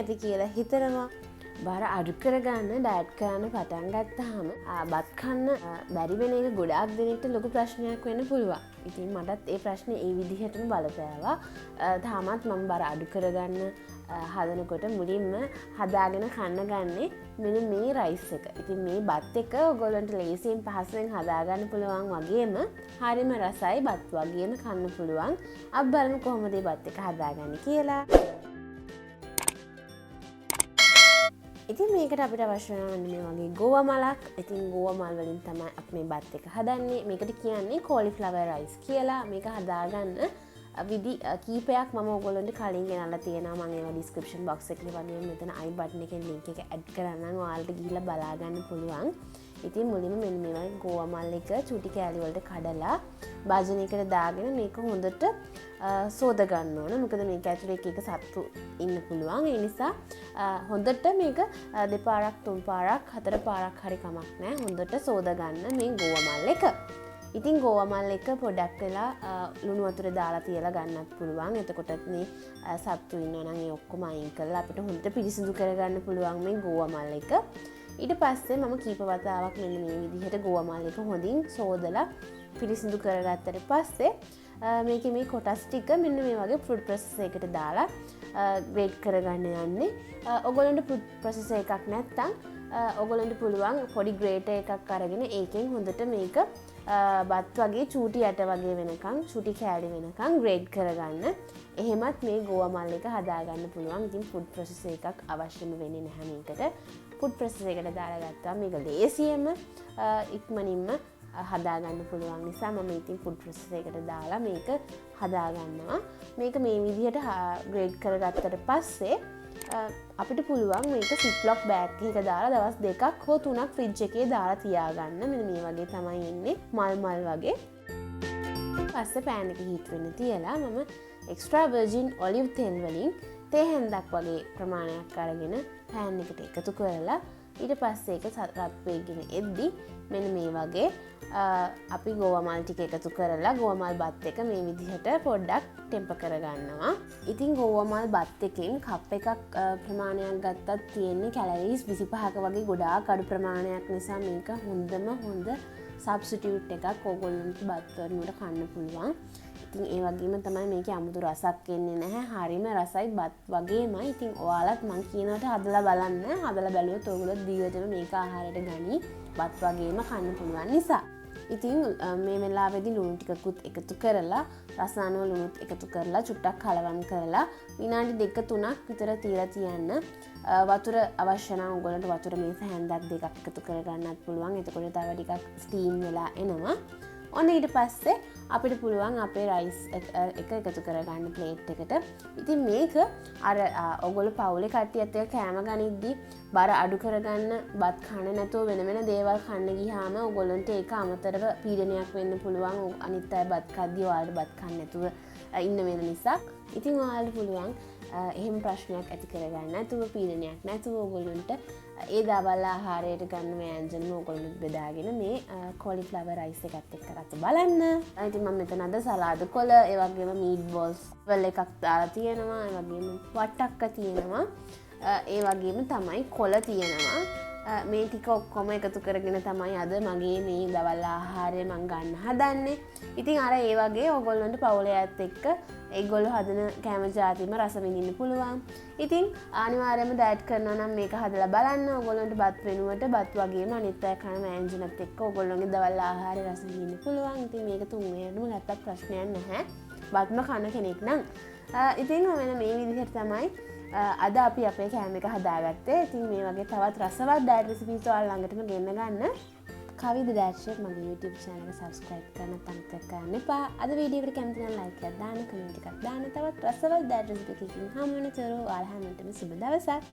ඇති කියලා හිතනවා. බර අඩු කරගන්න ඩයට් කරන්න පටන් ගත්තාම බත් කන්න බැරි වෙන එක ගොඩාක් දෙනෙක්ට ලොකු ප්‍රශ්නයක් වෙන්න පුළුවන්. ඉතින් මටත් ඒ ප්‍රශ්නේ ඒ විදිහටම බලපෑවා. තාමත් මම බර අඩු කරගන්න හදනකොට මුලින්ම හදාගෙන කන්න ගන්නේ මෙන්න මේ රයිස් එක. ඉතින් මේ බත් එක ඔයගොල්ලන්ට ලේසියෙන් පහසුවෙන් හදාගන්න පුළුවන් වගේම හරිම රසයි බත් වගේම කන්න පුළුවන්. අපි බලමු කොහොමද මේ බත් එක හදාගන්නේ කියලා. ඉතින් මේකට අපිට අවශ්‍ය වෙන්නේ මේ වගේ ගෝවා මලක්. ඉතින් ගෝවා මල් වලින් තමයි අපි මේ බත් එක හදන්නේ. මේකට කියන්නේ cauliflower rice කියලා. මේක හදාගන්න විදි කීපයක් මම ඔයගොල්ලන්ට කලින් ගෙනල්ලා තියෙනවා. මම ඒවා description box එකේ වගේම මෙතන i button එකේ link එක add කරන්නම්. ඔයාලට ගිහිල්ලා බලා ගන්න පුළුවන්. ඉතින් මුලින්ම මෙන්න මේ වගේ ගෝවා මල් එක චුටි කෑලි වලට කඩලා භාජනයකට දාගෙන මේක හොඳට සෝද ගන්න ඕන. මොකද මේක ඇතුලේ එක සත්තු ඉන්න පුළුවන්. ඒ නිසා හොඳට මේක දෙපාරක් තුන් පාරක් හතර පාරක් හරි කමක් නැහැ. හොඳට සෝද ගන්න මේ ගෝවා මල් එක. ඉතින් ගෝවා මල් එක පොඩක් වෙලා ලුණු වතුර දාලා තියලා ගන්නත් පුළුවන්. එතකොටත් මේ සත්තු ඉන්නවා නම් ඒ ඔක්කොම අයින් කරලා අපිට හොඳට පිරිසිදු කරගන්න පුළුවන් මේ ගෝවා මල් එක. ඊට පස්සේ මම කීප වතාවක් මෙන්න මේ විදිහට ගෝවා මල් එක හොඳින් සෝදලා පිරිසිදු කරගත්තට පස්සේ මේකේ මේ කොටස් ටික මෙන්න මේ වගේ ෆුඩ් ප්‍රොසෙසර් එකට දාලා ග්‍රේට් කරගන්න යන්නේ. ඔයගොල්ලන්ට ෆුඩ් ප්‍රොසෙසර් එකක් නැත්නම් ඔයගොල්ලන්ට පුළුවන් පොඩි ග්‍රේටර් එකක් අරගෙන ඒකෙන් හොඳට මේක බත් වගේ චූටි යට වගේ වෙනකන් චූටි කෑලි වෙනකන් ග්‍රේට් කරගන්න. එහෙමත් මේ ගෝවා මල් එක හදාගන්න පුළුවන්. ඉතින් ෆුඩ් ප්‍රොසෙසර් එකක් අවශ්‍යම වෙන්නේ නැහැ මේකට. ෆුඩ් ප්‍රොසෙසර් එකට දාලා ගත්තාම මේක ලේසියෙන්ම ඉක්මනින්ම හදාගන්න පුළුවන් නිසා මම ඉතින් ෆුඩ් ප්‍රොසෙසර් එකට දාලා මේක හදාගන්නවා. මේක මේ විදිහට ග්‍රේඩ් කරගත්තට පස්සේ අපිට පුළුවන් මේක සිප්ලොක් බෑග් එකක දාලා දවස් 2ක් හෝ 3ක් ෆ්‍රිජ් එකේ දාලා තියාගන්න. මෙන්න මේ වගේ තමයි එන්නේ මල් වගේ. පස්සේ පෑන් එක හීට් වෙන්න තියලා මම එක්ස්ට්‍රා වර්ජින් ඔලිව් තෙල් වලින් තේ හැන්දක් වගේ ප්‍රමාණයක් අරගෙන පෑන් එකට එකතු කරලා ඊට පස්සේ ඒක රත් වෙගෙන එද්දි මෙන්න මේ වගේ අපි ගෝවා මල් ටික එකතු කරලා ගෝවා මල් බත් එක මේ විදිහට පොඩ්ඩක් ටෙම්පර් කරගන්නවා. ඉතින් ගෝවා මල් බත් එකෙන් කප් එකක් ප්‍රමාණයක් ගත්තත් තියෙන්නේ කැලරීස් 25ක වගේ ගොඩාක් අඩු ප්‍රමාණයක් නිසා මේක හොඳ සබ්ස්ටිටියුට් එකක් ඕගොල්ලන්ට බත් වලට කන්න පුළුවන්. ඉතින් ඒ වගේම තමයි මේකේ අමුතු රසක් එන්නේ නැහැ. හරිම රසයි බත් වගේමයි. ඉතින් ඔයාලත් මං කියනකට හදලා බලන්න. හදලා බැලුවොත් ඔයගොල්ලෝ දිගටම මේක ආහාරයට ගනි. බත් වගේම කන්න පුළුවන් නිසා. ඉතින් මේ වෙලාවේදී ලුණු ටිකකුත් එකතු කරලා රසායන ලුණුත් එකතු කරලා චුට්ටක් කලවම් කරලා විනාඩි 2-3ක් විතර තියලා තියන්න. වතුර අවශ්‍ය නම් ඔයගොල්ලන්ට වතුර මේස හැන්දක් දෙකක් එකතු කරගන්නත් පුළුවන්. එතකොට තව ටිකක් ස්ටීම් වෙලා එනවා. ඔන්න ඊට පස්සේ අපිට පුළුවන් අපේ රයිස් එක එකතු කරගන්න ප්ලේට් එකට. ඉතින් මේක අර ඔයගොල්ලෝ පවුලේ කට්ටියත් එක්ක කෑම ගනිද්දි බර අඩු කරගන්න බත් කන්න නැතුව වෙන වෙන දේවල් කන්න ගියාම ඔයගොල්ලන්ට ඒක අමතරව පීඩනයක් වෙන්න පුළුවන්. අනිත් අය බත් කද්දී ඔයාලට බත් කන්න නැතුව ඉන්න වෙන නිසා. ඉතින් ඔයාලට පුළුවන් එහෙම ප්‍රශ්නයක් ඇති කරගන්න නැතුව පීඩනයක් නැතුව ඔයගොල්ලන්ට ඒ දවල් ආහාරයට ගන්න ව්‍යංජන ඔයගොල්ලන්ට බෙදාගෙන මේ cauliflower rice එකත් එක්ක රස බලන්න. ඉතින් මම මෙතන අද සලාද කොළ ඒ වගේම meat balls වල එකක් දාලා තියෙනවා. ඒ වගේම වට්ටක්ක තියෙනවා. ඒ වගේම තමයි කොළ තියෙනවා. මේ ටික ඔක්කොම එකතු කරගෙන තමයි අද මගේ මේ දවල් ආහාරය මම ගන්න හදන්නේ. ඉතින් අර ඒ වගේ ඔයගොල්ලන්ට පවුලේ අයත් එක්ක ඒගොල්ලෝ හදන කෑම ජාතිම රස විඳින්න පුළුවන්. ඉතින් අනිවාර්යයෙන්ම ඩයට් කරනවා නම් මේක හදලා බලන්න. ඔයගොල්ලන්ට බත් වෙනුවට බත් වගේම අනිත් අය කන ව්‍යංජනත් එක්ක ඔයගොල්ලෝගේ දවල් ආහාරය රස විඳින්න පුළුවන්. ඉතින් මේක තුන් වේලටම ගත්තත් ප්‍රශ්නයක් නැහැ. බත්ම කන කෙනෙක් නම්. ඉතින් මෙන්න මේ විදිහට තමයි අද අපි අපේ කෑම එක හදාගත්තේ. ඉතින් මේ වගේ තවත් රසවත් ඩයට් රෙසිපීස් ඔයාලා ළඟටම ගෙන්න ගන්න. කවිද ඩයට් ෂේප් මගේ YouTube channel එක subscribe කරන්න අමතක කරන්න එපා. අද වීඩියෝ එකට කැමති නම් like එකක් දාන්න, comment එකක් දාන්න. තවත් රසවත් ඩයට් රෙසිපි එකකින් හමු වෙනතුරු ඔයාලා හැමෝටම සුබ දවසක්.